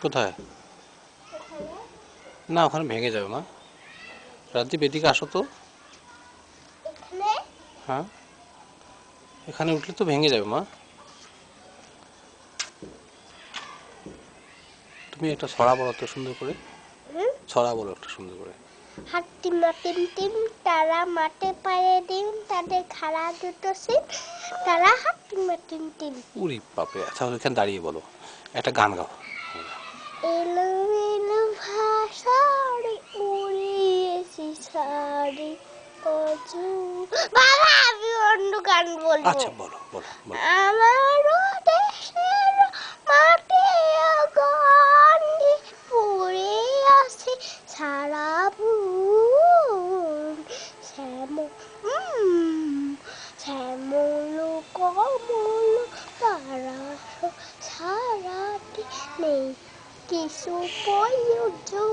কোথায়? না, ওখানে ভেঙে যাবে মা। রাজদীপ, এদিকে আসো তো। হ্যাঁ, এখানে উঠলে তো ভেঙে যাবে মা। তুমি একটা ছড়া বলো তো সুন্দর করে। ছড়া বলো একটা সুন্দর করে। হাট্টিমা টিম টিম, তারা মাঠে পায়ে ডিম, তাদের খাড়া দুটো সিম, তারা হাট্টিমা টিম টিম। উরি বাপরে! আচ্ছা, ওইখানে দাঁড়িয়ে বলো, একটা গান গাও। এলো এলো ভাষারে উড়িয়েছি শাড়ি অজু। বাবা, আমি অন্য গান বলবো। আচ্ছা, বলো বলো বলো। আমারও দেশের মাটি গন্ধে পড়ে আছে সারা বুন, শ্যামল কমল তারা সারাটি নেই কিছু প্রয়োজন।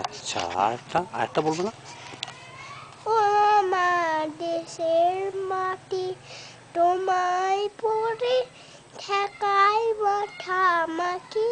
আচ্ছা, আরেকটা বলবো না? ও আমার দেশের মাটি তোমায় পড়ে ঠেকায় মাথা মাটি